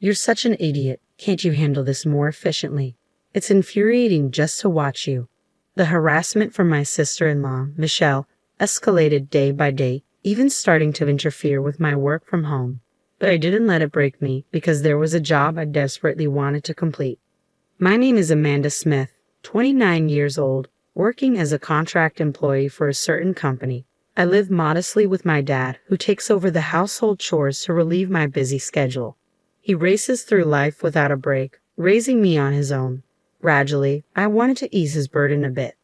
You're such an idiot. Can't you handle this more efficiently? It's infuriating just to watch you. The harassment from my sister-in-law, Michelle, escalated day by day, even starting to interfere with my work from home. But I didn't let it break me because there was a job I desperately wanted to complete. My name is Amanda Smith, 29 years old, working as a contract employee for a certain company. I live modestly with my dad, who takes over the household chores to relieve my busy schedule. He races through life without a break, raising me on his own. Gradually, I wanted to ease his burden a bit.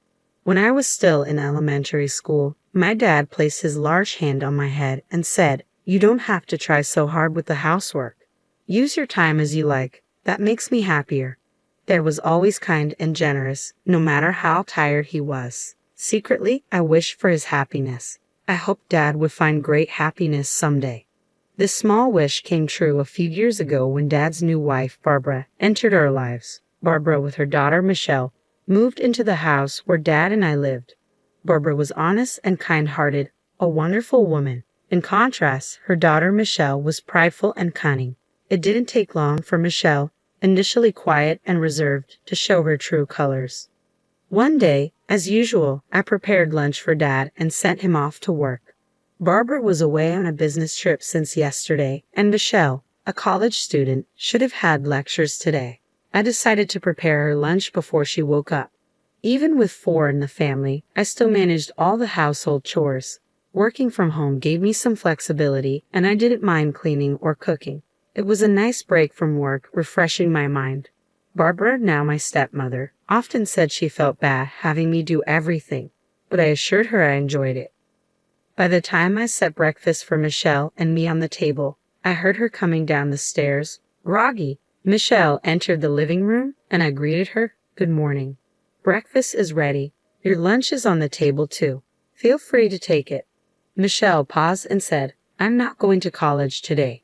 When I was still in elementary school, my dad placed his large hand on my head and said, "You don't have to try so hard with the housework. Use your time as you like. That makes me happier." Dad was always kind and generous, no matter how tired he was. Secretly, I wished for his happiness. I hoped Dad would find great happiness someday. This small wish came true a few years ago when Dad's new wife, Barbara, entered our lives. Barbara, with her daughter Michelle, moved into the house where Dad and I lived. Barbara was honest and kind-hearted, a wonderful woman. In contrast, her daughter Michelle was prideful and cunning. It didn't take long for Michelle, initially quiet and reserved, to show her true colors. One day, as usual, I prepared lunch for Dad and sent him off to work. Barbara was away on a business trip since yesterday, and Michelle, a college student, should have had lectures today. I decided to prepare her lunch before she woke up. Even with 4 in the family, I still managed all the household chores. Working from home gave me some flexibility, and I didn't mind cleaning or cooking. It was a nice break from work, refreshing my mind. Barbara, now my stepmother, often said she felt bad having me do everything, but I assured her I enjoyed it. By the time I set breakfast for Michelle and me on the table, I heard her coming down the stairs, groggy. Michelle entered the living room, and I greeted her, "Good morning. Breakfast is ready. Your lunch is on the table too. Feel free to take it." Michelle paused and said, "I'm not going to college today."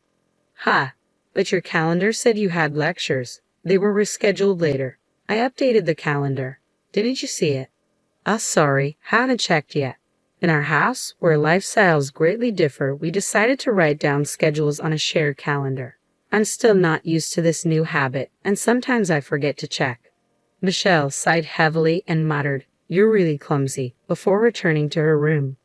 "Ha, but your calendar said you had lectures. They were rescheduled later." I updated the calendar. "Didn't you see it?" Sorry, haven't checked yet." In our house, where lifestyles greatly differ, we decided to write down schedules on a shared calendar. I'm still not used to this new habit, and sometimes I forget to check. Michelle sighed heavily and muttered, "You're really clumsy," before returning to her room.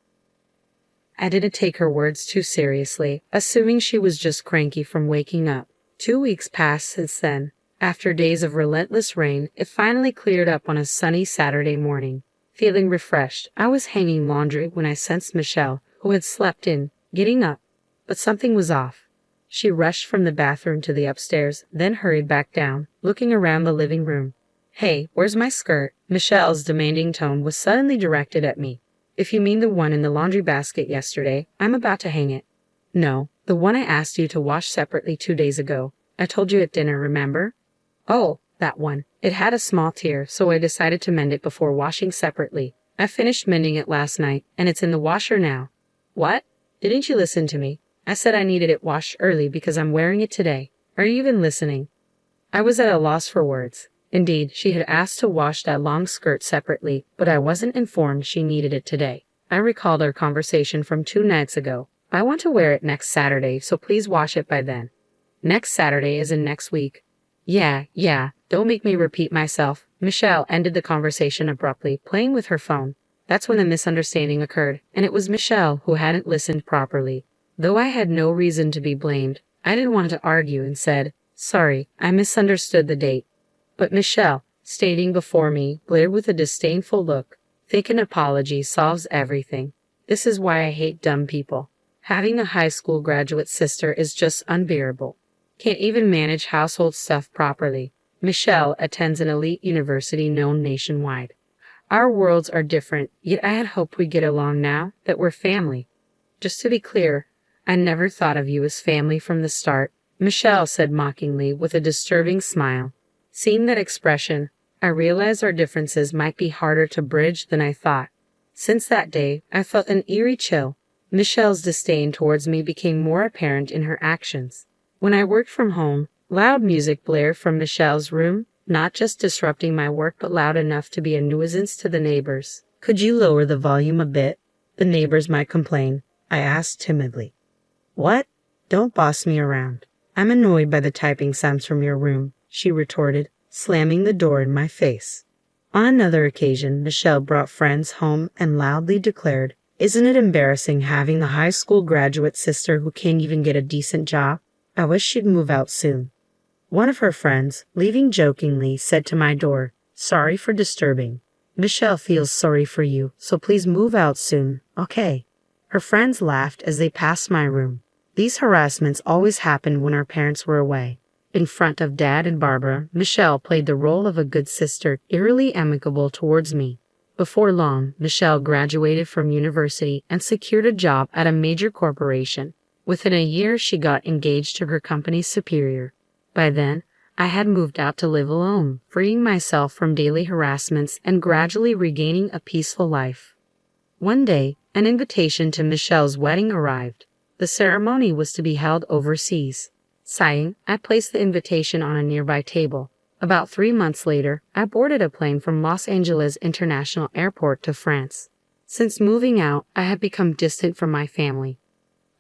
I didn't take her words too seriously, assuming she was just cranky from waking up. 2 weeks passed since then. After days of relentless rain, it finally cleared up on a sunny Saturday morning. Feeling refreshed, I was hanging laundry when I sensed Michelle, who had slept in, getting up. But something was off. She rushed from the bathroom to the upstairs, then hurried back down, looking around the living room. "Hey, where's my skirt?" Michelle's demanding tone was suddenly directed at me. "If you mean the one in the laundry basket yesterday, I'm about to hang it." "No, the one I asked you to wash separately 2 days ago. I told you at dinner, remember?" "Oh, that one. It had a small tear, so I decided to mend it before washing separately. I finished mending it last night, and it's in the washer now." "What? Didn't you listen to me? I said I needed it washed early because I'm wearing it today. Are you even listening?" I was at a loss for words. Indeed, she had asked to wash that long skirt separately, but I wasn't informed she needed it today. I recalled our conversation from 2 nights ago. "I want to wear it next Saturday, so please wash it by then." "Next Saturday is in next week." Yeah, don't make me repeat myself." Michelle ended the conversation abruptly, playing with her phone. That's when the misunderstanding occurred, and it was Michelle who hadn't listened properly. Though I had no reason to be blamed, I didn't want to argue and said, "Sorry, I misunderstood the date." But Michelle, standing before me, glared with a disdainful look. "Think an apology solves everything. This is why I hate dumb people. Having a high school graduate sister is just unbearable. Can't even manage household stuff properly." Michelle attends an elite university known nationwide. Our worlds are different, yet I had hoped we'd get along now that we're family. "Just to be clear, I never thought of you as family from the start," Michelle said mockingly with a disturbing smile. Seeing that expression, I realized our differences might be harder to bridge than I thought. Since that day, I felt an eerie chill. Michelle's disdain towards me became more apparent in her actions. When I worked from home, loud music blared from Michelle's room, not just disrupting my work but loud enough to be a nuisance to the neighbors. "Could you lower the volume a bit? The neighbors might complain," I asked timidly. "What? Don't boss me around." I'm annoyed by the typing sounds from your room, she retorted, slamming the door in my face. On another occasion, Michelle brought friends home and loudly declared, "Isn't it embarrassing having the high school graduate sister who can't even get a decent job? I wish she'd move out soon." One of her friends, leaving jokingly, said to my door, "Sorry for disturbing. Michelle feels sorry for you, so please move out soon, okay?" Her friends laughed as they passed my room. These harassments always happened when our parents were away. In front of Dad and Barbara, Michelle played the role of a good sister, eerily amicable towards me. Before long, Michelle graduated from university and secured a job at a major corporation. Within a year, she got engaged to her company's superior. By then, I had moved out to live alone, freeing myself from daily harassments and gradually regaining a peaceful life. One day, an invitation to Michelle's wedding arrived. The ceremony was to be held overseas. Sighing, I placed the invitation on a nearby table. About 3 months later, I boarded a plane from Los Angeles International Airport to France. Since moving out, I had become distant from my family.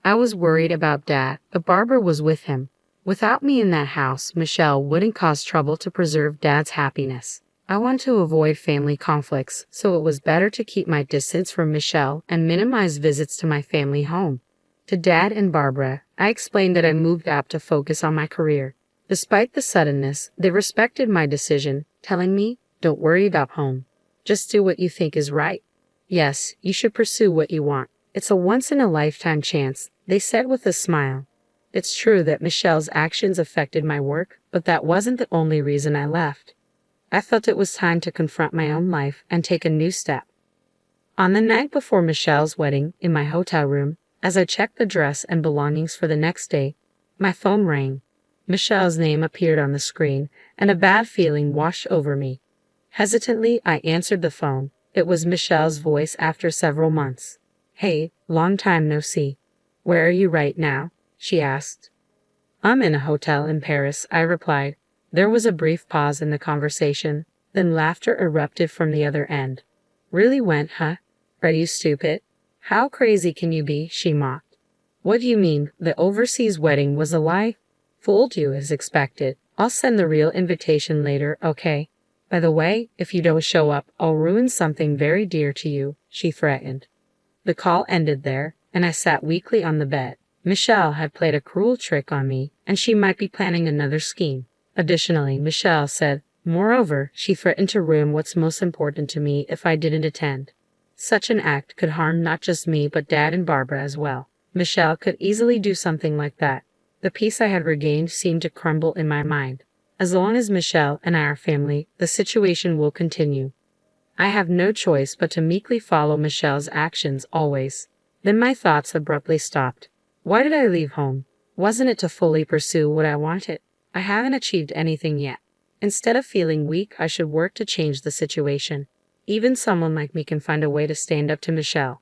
I was worried about Dad, but Barbara was with him. Without me in that house, Michelle wouldn't cause trouble to preserve Dad's happiness. I want to avoid family conflicts, so it was better to keep my distance from Michelle and minimize visits to my family home. To Dad and Barbara, I explained that I moved out to focus on my career. Despite the suddenness, they respected my decision, telling me, "Don't worry about home. Just do what you think is right. Yes, you should pursue what you want. It's a once-in-a-lifetime chance," they said with a smile. It's true that Michelle's actions affected my work, but that wasn't the only reason I left. I felt it was time to confront my own life and take a new step. On the night before Michelle's wedding, in my hotel room, as I checked the dress and belongings for the next day, my phone rang. Michelle's name appeared on the screen, and a bad feeling washed over me. Hesitantly, I answered the phone. It was Michelle's voice after several months. "Hey, long time no see. Where are you right now?" she asked. "I'm in a hotel in Paris," I replied. There was a brief pause in the conversation, then laughter erupted from the other end. "Really went, huh? Are you stupid? How crazy can you be?" she mocked. "What do you mean, the overseas wedding was a lie?" "Fooled you as expected. I'll send the real invitation later, okay? By the way, if you don't show up, I'll ruin something very dear to you," she threatened. The call ended there, and I sat weakly on the bed. Michelle had played a cruel trick on me, and she might be planning another scheme. Additionally, Michelle said, moreover, she threatened to ruin what's most important to me if I didn't attend. Such an act could harm not just me but Dad and Barbara as well. Michelle could easily do something like that. The peace I had regained seemed to crumble in my mind. As long as Michelle and I are family, the situation will continue. I have no choice but to meekly follow Michelle's actions always. Then my thoughts abruptly stopped. Why did I leave home? Wasn't it to fully pursue what I wanted? I haven't achieved anything yet. Instead of feeling weak, I should work to change the situation. Even someone like me can find a way to stand up to Michelle.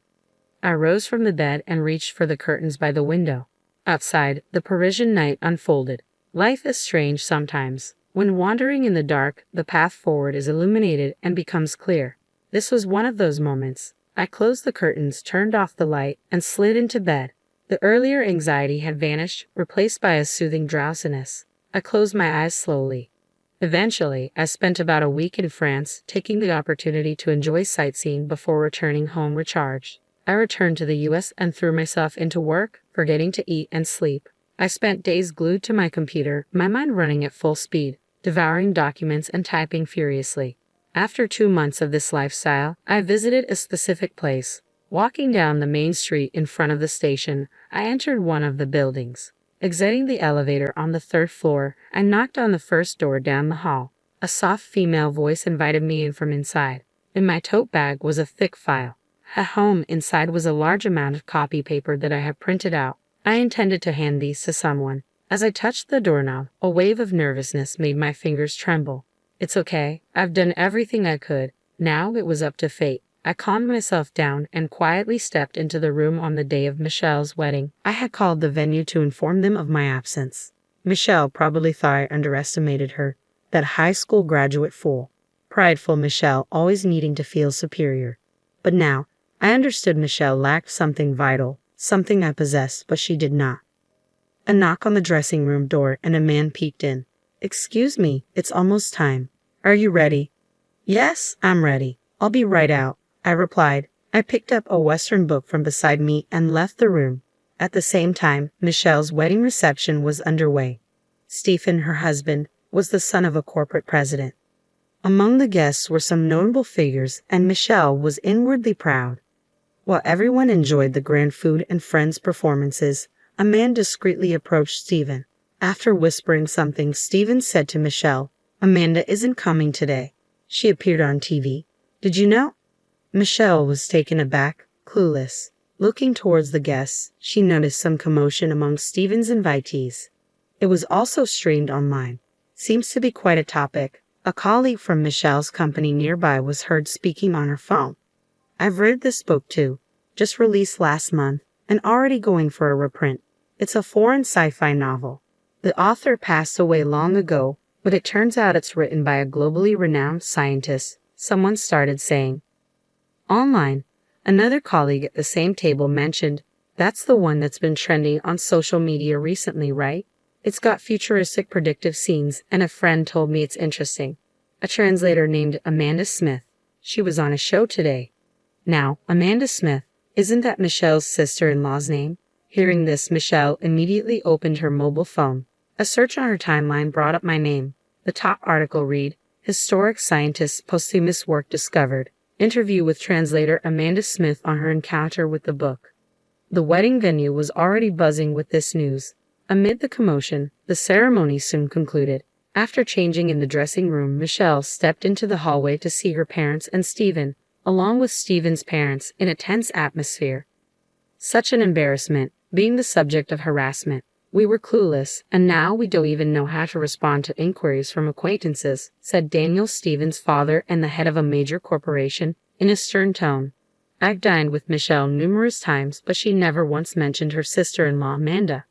I rose from the bed and reached for the curtains by the window. Outside, the Parisian night unfolded. Life is strange sometimes. When wandering in the dark, the path forward is illuminated and becomes clear. This was one of those moments. I closed the curtains, turned off the light, and slid into bed. The earlier anxiety had vanished, replaced by a soothing drowsiness. I closed my eyes slowly. Eventually, I spent about a week in France, taking the opportunity to enjoy sightseeing before returning home recharged. I returned to the US and threw myself into work, forgetting to eat and sleep. I spent days glued to my computer, my mind running at full speed, devouring documents and typing furiously. After 2 months of this lifestyle, I visited a specific place. Walking down the main street in front of the station, I entered one of the buildings. Exiting the elevator on the 3rd floor, I knocked on the first door down the hall. A soft female voice invited me in from inside. In my tote bag was a thick file. At home, inside was a large amount of copy paper that I had printed out. I intended to hand these to someone. As I touched the doorknob, a wave of nervousness made my fingers tremble. It's okay. I've done everything I could. Now it was up to fate. I calmed myself down and quietly stepped into the room on the day of Michelle's wedding. I had called the venue to inform them of my absence. Michelle probably thought I underestimated her, that high school graduate fool. Prideful Michelle, always needing to feel superior. But now, I understood Michelle lacked something vital, something I possessed, but she did not. A knock on the dressing room door and a man peeked in. "Excuse me, it's almost time. Are you ready?" "Yes, I'm ready. I'll be right out," I replied. I picked up a Western book from beside me and left the room. At the same time, Michelle's wedding reception was underway. Stephen, her husband, was the son of a corporate president. Among the guests were some notable figures, and Michelle was inwardly proud. While everyone enjoyed the grand food and friends' performances, a man discreetly approached Stephen. After whispering something, Stephen said to Michelle, "Amanda isn't coming today. She appeared on TV. Did you know?" Michelle was taken aback, clueless. Looking towards the guests, she noticed some commotion among Stephen's invitees. It was also streamed online. Seems to be quite a topic. A colleague from Michelle's company nearby was heard speaking on her phone. "I've read this book too. Just released last month, and already going for a reprint. It's a foreign sci-fi novel. The author passed away long ago, but it turns out it's written by a globally renowned scientist," someone started saying. Online, another colleague at the same table mentioned, "That's the one that's been trending on social media recently, right? It's got futuristic predictive scenes, and a friend told me it's interesting." A translator named Amanda Smith. "She was on a show today." Now, Amanda Smith, isn't that Michelle's sister-in-law's name? Hearing this, Michelle immediately opened her mobile phone. A search on her timeline brought up my name. The top article read, "Historic Scientist's Posthumous Work Discovered. Interview with translator Amanda Smith on her encounter with the book." The wedding venue was already buzzing with this news. Amid the commotion, the ceremony soon concluded. After changing in the dressing room, Michelle stepped into the hallway to see her parents and Stephen, along with Stephen's parents, in a tense atmosphere. Such an embarrassment, being the subject of harassment. "We were clueless, and now we don't even know how to respond to inquiries from acquaintances," said Daniel, Stephen's father and the head of a major corporation, in a stern tone. I've dined with Michelle numerous times, but she never once mentioned her sister-in-law Amanda.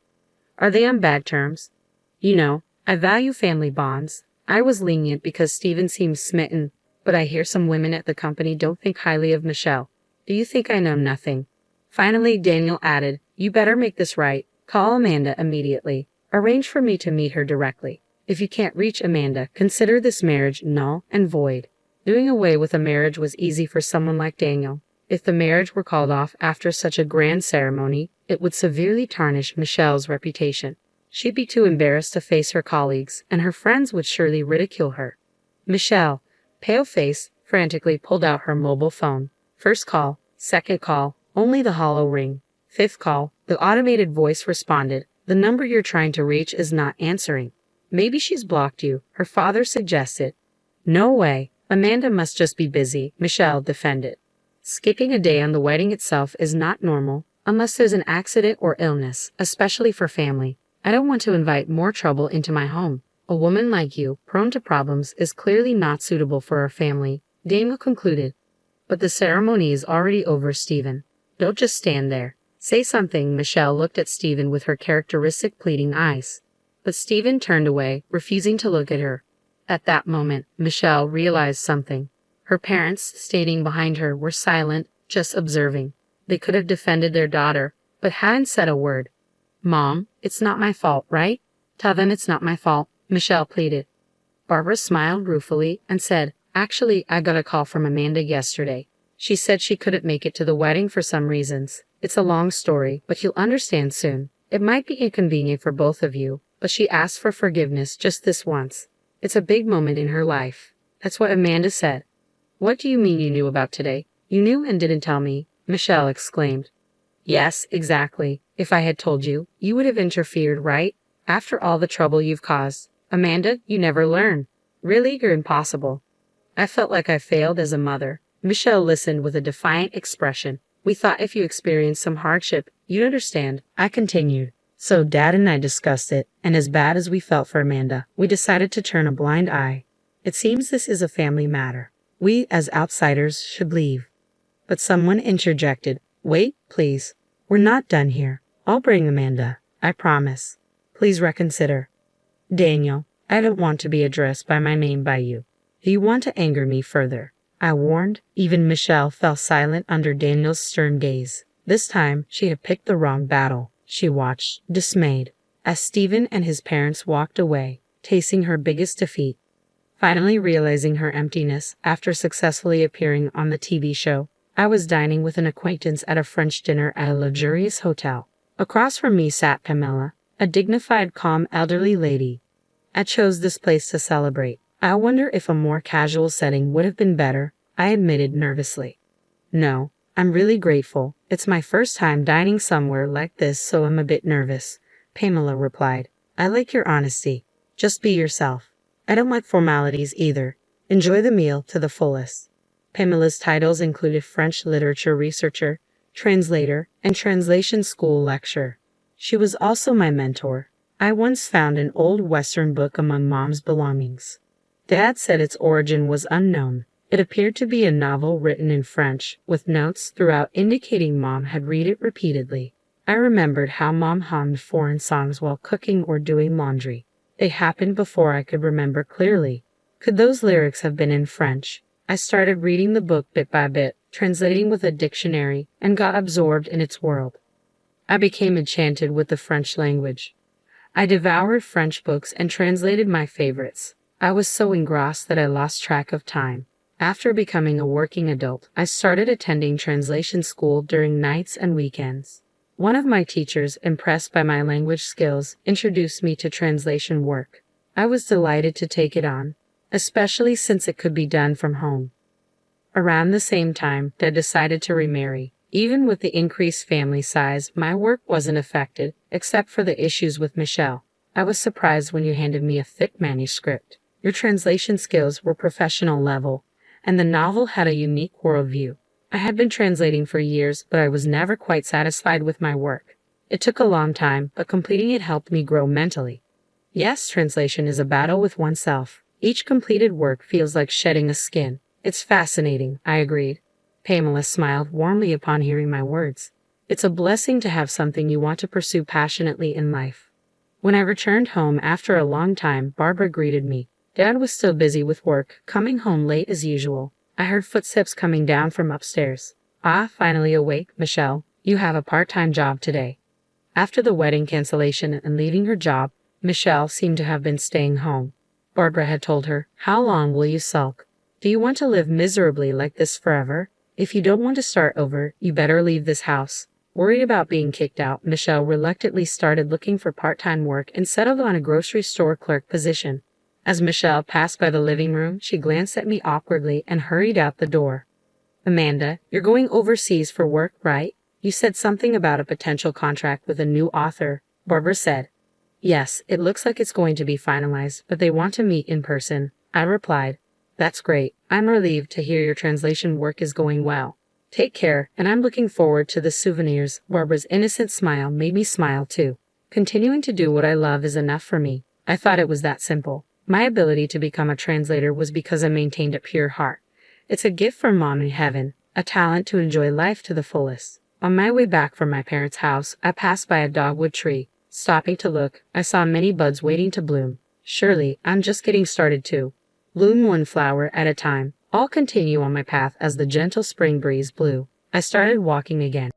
"Are they on bad terms?" "You know, I value family bonds. I was lenient because Stephen seems smitten, but I hear some women at the company don't think highly of Michelle. Do you think I know nothing?" Finally, Daniel added, "You better make this right. Call Amanda immediately. Arrange for me to meet her directly. If you can't reach Amanda, consider this marriage null and void." Doing away with a marriage was easy for someone like Daniel. If the marriage were called off after such a grand ceremony, it would severely tarnish Michelle's reputation. She'd be too embarrassed to face her colleagues, and her friends would surely ridicule her. Michelle, pale-faced, frantically pulled out her mobile phone. First call, second call, only the hollow ring. Fifth call, the automated voice responded, "The number you're trying to reach is not answering." "Maybe she's blocked you," her father suggested. "No way. Amanda must just be busy," Michelle defended. Skipping a day on the wedding itself is not normal, unless there's an accident or illness, especially for family. I don't want to invite more trouble into my home. A woman like you, prone to problems, is clearly not suitable for our family, Daniel concluded. "But the ceremony is already over, Stephen. Don't just stand there. Say something." Michelle looked at Stephen with her characteristic pleading eyes. But Stephen turned away, refusing to look at her. At that moment, Michelle realized something. Her parents, standing behind her, were silent, just observing. They could have defended their daughter, but hadn't said a word. "Mom, it's not my fault, right? Tell them it's not my fault," Michelle pleaded. Barbara smiled ruefully and said, "Actually, I got a call from Amanda yesterday. She said she couldn't make it to the wedding for some reasons. It's a long story, but you'll understand soon. It might be inconvenient for both of you, but she asked for forgiveness just this once. It's a big moment in her life." That's what Amanda said. "What do you mean you knew about today? You knew and didn't tell me?" Michelle exclaimed. "Yes, exactly. If I had told you, you would have interfered, right? After all the trouble you've caused. Amanda, you never learn. Really, you're impossible." I felt like I failed as a mother. Michelle listened with a defiant expression. "We thought if you experienced some hardship, you'd understand," I continued. "So Dad and I discussed it, and as bad as we felt for Amanda, we decided to turn a blind eye. It seems this is a family matter. We, as outsiders, should leave." But someone interjected. "Wait, please. We're not done here. I'll bring Amanda. I promise. Please reconsider." "Daniel, I don't want to be addressed by my name by you. Do you want to anger me further?" I warned. Even Michelle fell silent under Daniel's stern gaze. This time, she had picked the wrong battle. She watched, dismayed. as Stephen and his parents walked away, tasting her biggest defeat. Finally realizing her emptiness after successfully appearing on the TV show, I was dining with an acquaintance at a French dinner at a luxurious hotel. Across from me sat Pamela, a dignified, calm elderly lady. I chose this place to celebrate. I wonder if a more casual setting would have been better, I admitted nervously. No, I'm really grateful. It's my first time dining somewhere like this, so I'm a bit nervous, Pamela replied. I like your honesty. Just be yourself. I don't like formalities either. Enjoy the meal to the fullest. Pamela's titles included French literature researcher, translator, and translation school lecturer. She was also my mentor. I once found an old Western book among Mom's belongings. Dad said its origin was unknown. It appeared to be a novel written in French, with notes throughout indicating Mom had read it repeatedly. I remembered how Mom hummed foreign songs while cooking or doing laundry. They happened before I could remember clearly. Could those lyrics have been in French? I started reading the book bit by bit, translating with a dictionary, and got absorbed in its world. I became enchanted with the French language. I devoured French books and translated my favorites. I was so engrossed that I lost track of time. After becoming a working adult, I started attending translation school during nights and weekends. One of my teachers, impressed by my language skills, introduced me to translation work. I was delighted to take it on, especially since it could be done from home. Around the same time, Dad decided to remarry. Even with the increased family size, my work wasn't affected, except for the issues with Michelle. I was surprised when you handed me a thick manuscript. Your translation skills were professional level, and the novel had a unique worldview. I had been translating for years, but I was never quite satisfied with my work. It took a long time, but completing it helped me grow mentally. Yes, translation is a battle with oneself. Each completed work feels like shedding a skin. It's fascinating, I agreed. Pamela smiled warmly upon hearing my words. It's a blessing to have something you want to pursue passionately in life. When I returned home after a long time, Barbara greeted me. Dad was still busy with work, coming home late as usual. I heard footsteps coming down from upstairs. Ah, finally awake, Michelle. You have a part-time job today. After the wedding cancellation and leaving her job, Michelle seemed to have been staying home. Barbara had told her, "How long will you sulk? Do you want to live miserably like this forever? If you don't want to start over, you better leave this house." Worried about being kicked out, Michelle reluctantly started looking for part-time work and settled on a grocery store clerk position. As Michelle passed by the living room, she glanced at me awkwardly and hurried out the door. "Amanda, you're going overseas for work, right? You said something about a potential contract with a new author," Barbara said. "Yes, it looks like it's going to be finalized, but they want to meet in person," I replied. "That's great. I'm relieved to hear your translation work is going well. Take care, and I'm looking forward to the souvenirs." Barbara's innocent smile made me smile too. Continuing to do what I love is enough for me. I thought it was that simple. My ability to become a translator was because I maintained a pure heart. It's a gift from Mom in heaven, a talent to enjoy life to the fullest. On my way back from my parents' house, I passed by a dogwood tree. Stopping to look, I saw many buds waiting to bloom. Surely, I'm just getting started too. Bloom one flower at a time. I'll continue on my path as the gentle spring breeze blew. I started walking again.